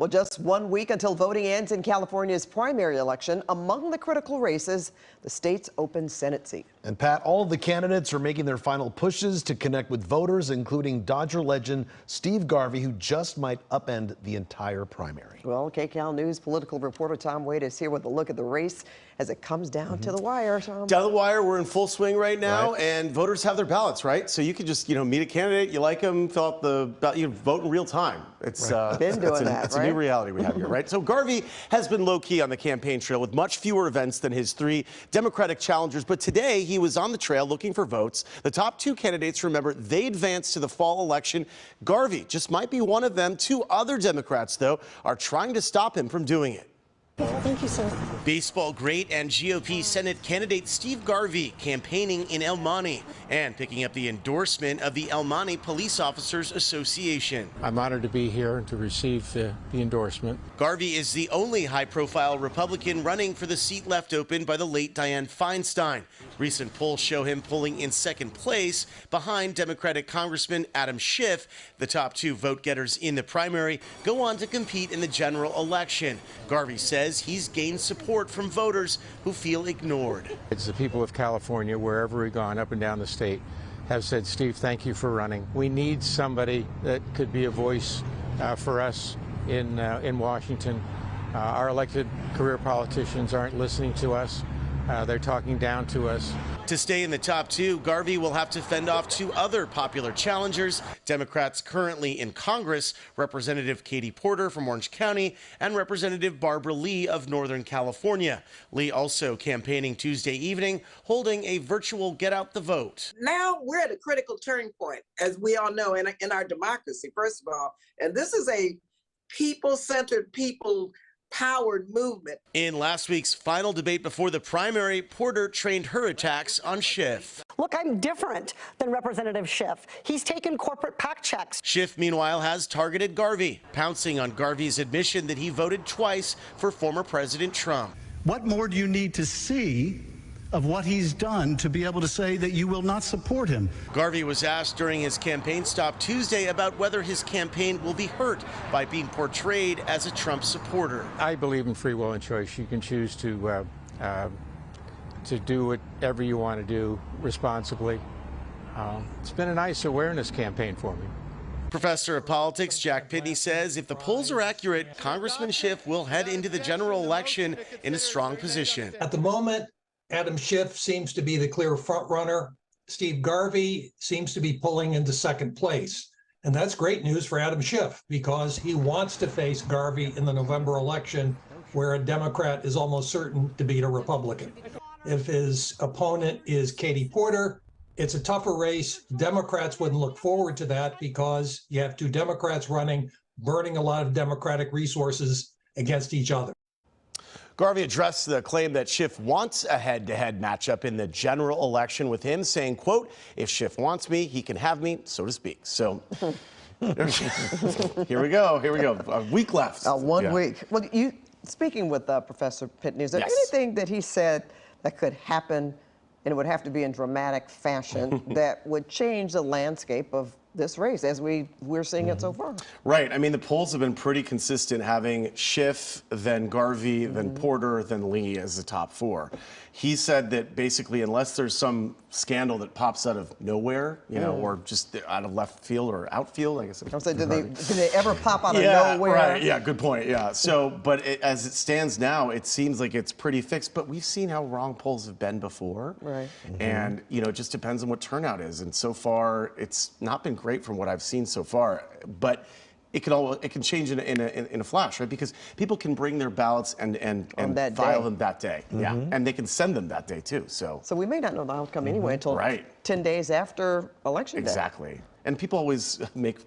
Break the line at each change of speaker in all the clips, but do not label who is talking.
Well, just 1 week until voting ends in California's primary election. Among the critical races, the state's open Senate seat.
And Pat, all of the candidates are making their final pushes to connect with voters, including Dodger legend Steve Garvey, who just might upend the entire primary.
Well, KCAL News political reporter Tom Wade is here with a look at the race as it comes down to the wire. Tom.
Down the wire, we're in full swing right now, and voters have their ballots, right? So you can just, meet a candidate, you like them, fill out the ballot, vote in real time. It's
been doing that,
it's a new reality we have here, right? So Garvey has been low-key on the campaign trail with much fewer events than his three Democratic challengers, but today he was on the trail looking for votes. The top two candidates, remember, they advanced to the fall election. Garvey just might be one of them. Two other Democrats, though, are trying to stop him from doing it.
Thank you, sir.
Baseball great and GOP Senate candidate Steve Garvey campaigning in El Monte and picking up the endorsement of the El Monte Police Officers Association.
I'm honored to be here and to receive the endorsement.
Garvey is the only high-profile Republican running for the seat left open by the late Dianne Feinstein. Recent polls show him pulling in second place behind Democratic Congressman Adam Schiff. The top two vote-getters in the primary go on to compete in the general election. Garvey says he's gained support from voters who feel ignored.
It's the people of California, wherever we've gone up and down the state, have said, Steve, thank you for running. We need somebody that could be a voice for us in Washington. Our elected career politicians aren't listening to us. They're talking down to us.
To stay in the top two, Garvey will have to fend off two other popular challengers, Democrats currently in Congress, Representative Katie Porter from Orange County and Representative Barbara Lee of Northern California. Lee also campaigning Tuesday evening, holding a virtual Get Out the Vote.
Now we're at a critical turning point, as we all know, in our democracy, first of all. And this is a people-centered, people-powered movement.
In last week's final debate before the primary, Porter trained her attacks on Schiff.
Look, I'm different than Representative Schiff. He's taken corporate PAC checks.
Schiff, meanwhile, has targeted Garvey, pouncing on Garvey's admission that he voted twice for former President Trump.
What more do you need to see of what he's done to be able to say that you will not support him?
Garvey was asked during his campaign stop Tuesday about whether his campaign will be hurt by being portrayed as a Trump supporter.
I believe in free will and choice. You can choose to do whatever you want to do responsibly. It's been a nice awareness campaign for me.
Professor of politics Jack Pitney says if the polls are accurate, Congressman Schiff will head into the general election in a strong position.
At the moment, Adam Schiff seems to be the clear front runner. Steve Garvey seems to be pulling into second place. And that's great news for Adam Schiff because he wants to face Garvey in the November election where a Democrat is almost certain to beat a Republican. If his opponent is Katie Porter, it's a tougher race. Democrats wouldn't look forward to that because you have two Democrats running, burning a lot of Democratic resources against each other.
Garvey addressed the claim that Schiff wants a head-to-head matchup in the general election with him, saying, quote, if Schiff wants me, he can have me, so to speak. So here we go. A week left.
1 week. Well, speaking with Professor Pitney, is there anything that he said that could happen, and it would have to be in dramatic fashion, that would change the landscape of this race as we're seeing it so far?
Right. I mean, the polls have been pretty consistent, having Schiff, then Garvey, then Porter, then Lee as the top four. He said that basically, unless there's some scandal that pops out of nowhere, or just out of left field or outfield, I guess.
I'm saying, did they ever pop out of nowhere?
Right. Yeah. Good point. Yeah. So, but as it stands now, it seems like it's pretty fixed. But we've seen how wrong polls have been before. Right. And it just depends on what turnout is. And so far, it's not been great from what I've seen so far. But it can change in a flash, right? Because people can bring their ballots and file them that day. Yeah, and they can send them that day too. So
we may not know the outcome anyway until 10 days after election day.
Exactly. And people always make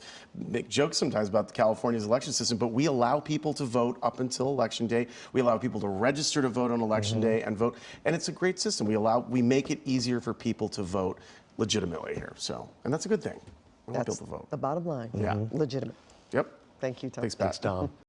jokes sometimes about California's election system, but we allow people to vote up until election day. We allow people to register to vote on election day and vote, and it's a great system. We make it easier for people to vote legitimately here. So, and that's a good thing. We want people to vote.
The bottom line.
Yeah.
Legitimate.
Yep.
Thank you, Tom.
Thanks, Pat.
Thanks, Tom.